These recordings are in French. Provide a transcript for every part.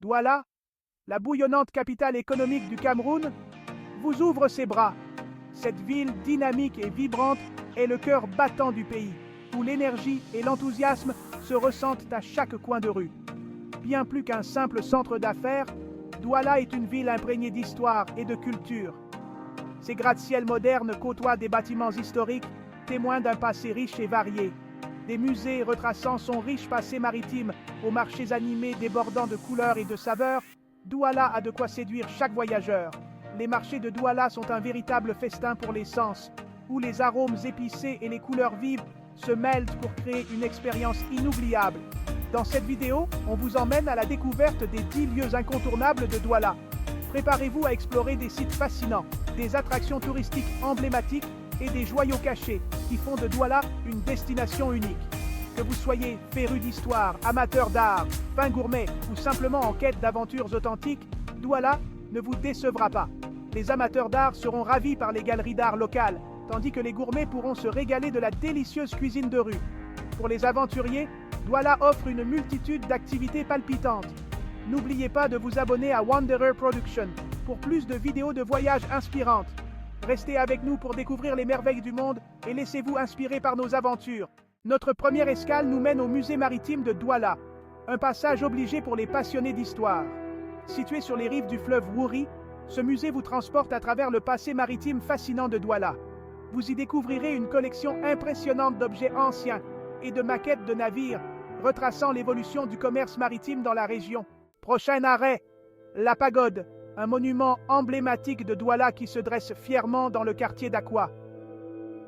Douala, la bouillonnante capitale économique du Cameroun, vous ouvre ses bras. Cette ville dynamique et vibrante est le cœur battant du pays, où l'énergie et l'enthousiasme se ressentent à chaque coin de rue. Bien plus qu'un simple centre d'affaires, Douala est une ville imprégnée d'histoire et de culture. Ses gratte-ciels modernes côtoient des bâtiments historiques, témoins d'un passé riche et varié. Des musées retraçant son riche passé maritime aux marchés animés débordant de couleurs et de saveurs, Douala a de quoi séduire chaque voyageur. Les marchés de Douala sont un véritable festin pour les sens, où les arômes épicés et les couleurs vives se mêlent pour créer une expérience inoubliable. Dans cette vidéo, on vous emmène à la découverte des 10 lieux incontournables de Douala. Préparez-vous à explorer des sites fascinants, des attractions touristiques emblématiques et des joyaux cachés qui font de Douala une destination unique. Que vous soyez féru d'histoire, amateur d'art, fin gourmet ou simplement en quête d'aventures authentiques, Douala ne vous décevra pas. Les amateurs d'art seront ravis par les galeries d'art locales, tandis que les gourmets pourront se régaler de la délicieuse cuisine de rue. Pour les aventuriers, Douala offre une multitude d'activités palpitantes. N'oubliez pas de vous abonner à Wanderer Production pour plus de vidéos de voyages inspirantes. Restez avec nous pour découvrir les merveilles du monde et laissez-vous inspirer par nos aventures. Notre première escale nous mène au musée maritime de Douala, un passage obligé pour les passionnés d'histoire. Situé sur les rives du fleuve Wouri, ce musée vous transporte à travers le passé maritime fascinant de Douala. Vous y découvrirez une collection impressionnante d'objets anciens et de maquettes de navires, retraçant l'évolution du commerce maritime dans la région. Prochain arrêt, la Pagode, un monument emblématique de Douala qui se dresse fièrement dans le quartier d'Aqua.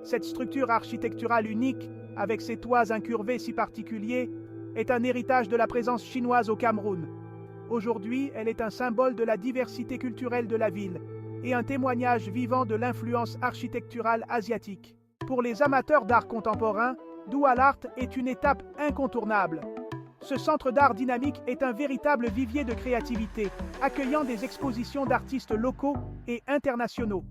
Cette structure architecturale unique, avec ses toits incurvés si particuliers, est un héritage de la présence chinoise au Cameroun. Aujourd'hui, elle est un symbole de la diversité culturelle de la ville et un témoignage vivant de l'influence architecturale asiatique. Pour les amateurs d'art contemporain, Douala est une étape incontournable. Ce centre d'art dynamique est un véritable vivier de créativité, accueillant des expositions d'artistes locaux et internationaux.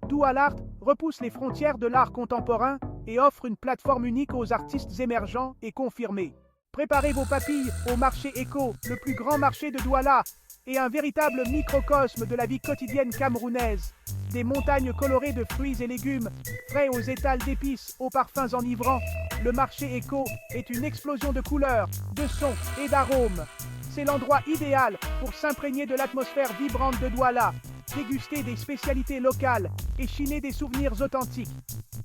Douala repousse les frontières de l'art contemporain et offre une plateforme unique aux artistes émergents et confirmés. Préparez vos papilles au marché Éco, le plus grand marché de Douala, et un véritable microcosme de la vie quotidienne camerounaise. Des montagnes colorées de fruits et légumes, frais aux étals d'épices, aux parfums enivrants, le marché Éco est une explosion de couleurs, de sons et d'arômes. C'est l'endroit idéal pour s'imprégner de l'atmosphère vibrante de Douala, déguster des spécialités locales et chiner des souvenirs authentiques.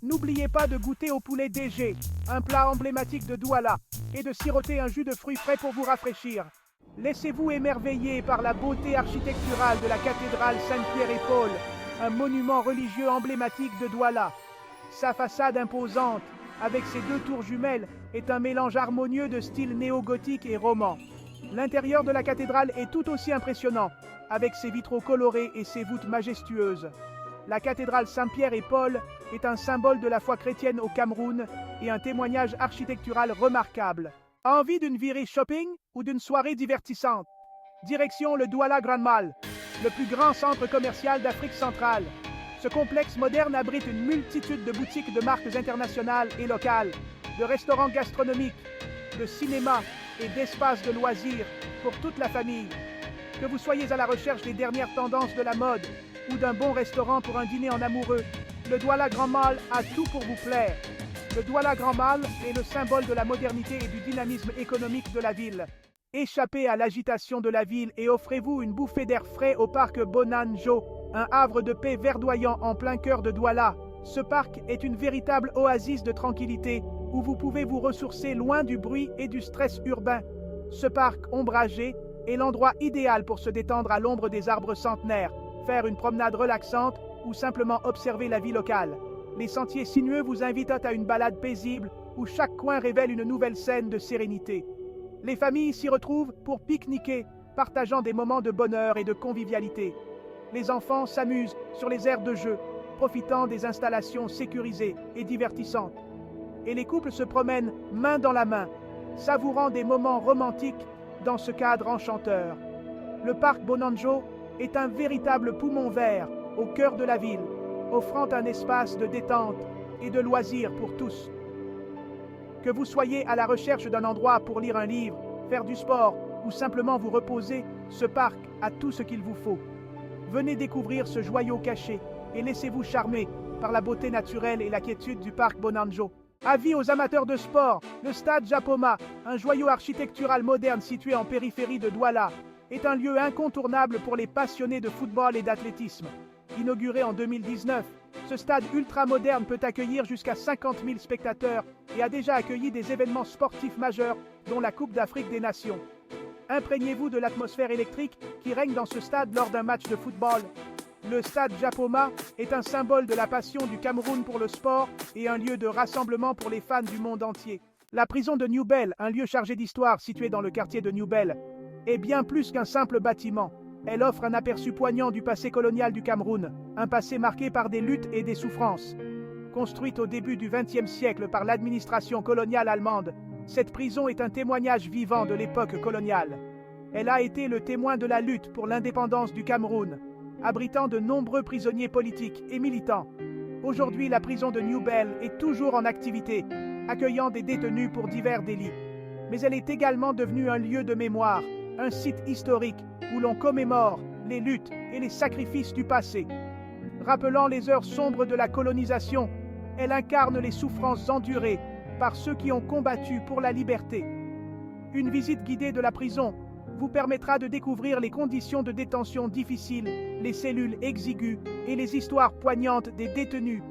N'oubliez pas de goûter au poulet DG, un plat emblématique de Douala, et de siroter un jus de fruits frais pour vous rafraîchir. Laissez-vous émerveiller par la beauté architecturale de la cathédrale Saint-Pierre et Paul, un monument religieux emblématique de Douala. Sa façade imposante, avec ses 2 tours jumelles, est un mélange harmonieux de style néo-gothique et roman. L'intérieur de la cathédrale est tout aussi impressionnant, avec ses vitraux colorés et ses voûtes majestueuses. La cathédrale Saint-Pierre et Paul est un symbole de la foi chrétienne au Cameroun et un témoignage architectural remarquable. Envie d'une virée shopping ou d'une soirée divertissante? Direction le Douala Grand Mall, le plus grand centre commercial d'Afrique centrale. Ce complexe moderne abrite une multitude de boutiques de marques internationales et locales, de restaurants gastronomiques, de cinéma et d'espaces de loisirs pour toute la famille. Que vous soyez à la recherche des dernières tendances de la mode ou d'un bon restaurant pour un dîner en amoureux, le Douala Grand Mall a tout pour vous plaire. Le Douala Grand Mall est le symbole de la modernité et du dynamisme économique de la ville. Échappez à l'agitation de la ville et offrez-vous une bouffée d'air frais au parc Bonanjo, un havre de paix verdoyant en plein cœur de Douala. Ce parc est une véritable oasis de tranquillité où vous pouvez vous ressourcer loin du bruit et du stress urbain. Ce parc ombragé est l'endroit idéal pour se détendre à l'ombre des arbres centenaires, faire une promenade relaxante ou simplement observer la vie locale. Les sentiers sinueux vous invitent à une balade paisible où chaque coin révèle une nouvelle scène de sérénité. Les familles s'y retrouvent pour pique-niquer, partageant des moments de bonheur et de convivialité. Les enfants s'amusent sur les aires de jeu, profitant des installations sécurisées et divertissantes. Et les couples se promènent main dans la main, savourant des moments romantiques dans ce cadre enchanteur. Le parc Bonanjo est un véritable poumon vert au cœur de la ville, offrant un espace de détente et de loisirs pour tous. Que vous soyez à la recherche d'un endroit pour lire un livre, faire du sport ou simplement vous reposer, Ce parc a tout ce qu'il vous faut. Venez découvrir ce joyau caché et laissez-vous charmer par la beauté naturelle et la quiétude du parc Bonanjo. Avis aux amateurs de sport, le stade Japoma, un joyau architectural moderne situé en périphérie de Douala, est un lieu incontournable pour les passionnés de football et d'athlétisme. Inauguré en 2019, ce stade ultra-moderne peut accueillir jusqu'à 50 000 spectateurs et a déjà accueilli des événements sportifs majeurs, dont la Coupe d'Afrique des Nations. Imprégnez-vous de l'atmosphère électrique qui règne dans ce stade lors d'un match de football. Le stade Japoma est un symbole de la passion du Cameroun pour le sport et un lieu de rassemblement pour les fans du monde entier. La prison de New Bell, un lieu chargé d'histoire situé dans le quartier de New Bell, est bien plus qu'un simple bâtiment. Elle offre un aperçu poignant du passé colonial du Cameroun, un passé marqué par des luttes et des souffrances. Construite au début du XXe siècle par l'administration coloniale allemande, cette prison est un témoignage vivant de l'époque coloniale. Elle a été le témoin de la lutte pour l'indépendance du Cameroun, abritant de nombreux prisonniers politiques et militants. Aujourd'hui, la prison de New Bell est toujours en activité, accueillant des détenus pour divers délits. Mais elle est également devenue un lieu de mémoire, un site historique où l'on commémore les luttes et les sacrifices du passé. Rappelant les heures sombres de la colonisation, elle incarne les souffrances endurées par ceux qui ont combattu pour la liberté. Une visite guidée de la prison vous permettra de découvrir les conditions de détention difficiles, les cellules exiguës et les histoires poignantes des détenus.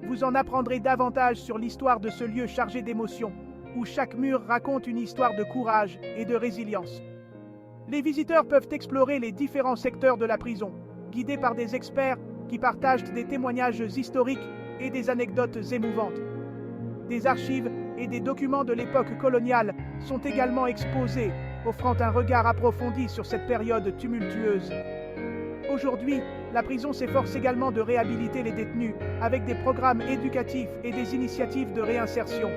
Vous en apprendrez davantage sur l'histoire de ce lieu chargé d'émotions, où chaque mur raconte une histoire de courage et de résilience. Les visiteurs peuvent explorer les différents secteurs de la prison, guidés par des experts qui partagent des témoignages historiques et des anecdotes émouvantes. Des archives et des documents de l'époque coloniale sont également exposés, offrant un regard approfondi sur cette période tumultueuse. Aujourd'hui, la prison s'efforce également de réhabiliter les détenus avec des programmes éducatifs et des initiatives de réinsertion.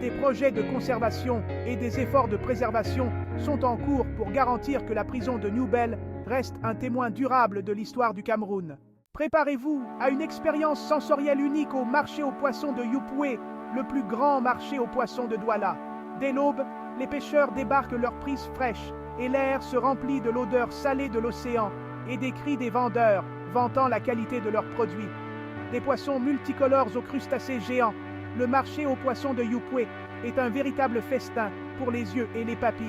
Des projets de conservation et des efforts de préservation sont en cours pour garantir que la prison de New Bell reste un témoin durable de l'histoire du Cameroun. Préparez-vous à une expérience sensorielle unique au marché aux poissons de Yupwe, le plus grand marché aux poissons de Douala. Dès l'aube, les pêcheurs débarquent leurs prises fraîches et l'air se remplit de l'odeur salée de l'océan et des cris des vendeurs vantant la qualité de leurs produits. Des poissons multicolores aux crustacés géants, le marché aux poissons de Yupwe est un véritable festin pour les yeux et les papilles.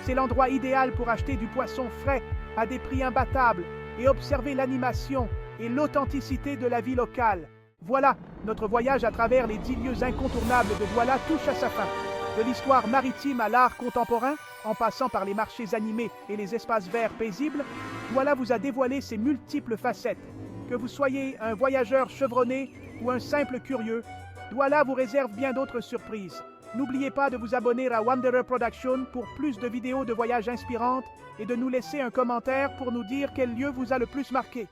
C'est l'endroit idéal pour acheter du poisson frais à des prix imbattables et observer l'animation et l'authenticité de la vie locale. Voilà, notre voyage à travers les 10 lieux incontournables de Douala touche à sa fin. De l'histoire maritime à l'art contemporain, en passant par les marchés animés et les espaces verts paisibles, Douala vous a dévoilé ses multiples facettes. Que vous soyez un voyageur chevronné ou un simple curieux, Douala vous réserve bien d'autres surprises. N'oubliez pas de vous abonner à Wanderer Production pour plus de vidéos de voyages inspirantes et de nous laisser un commentaire pour nous dire quel lieu vous a le plus marqué.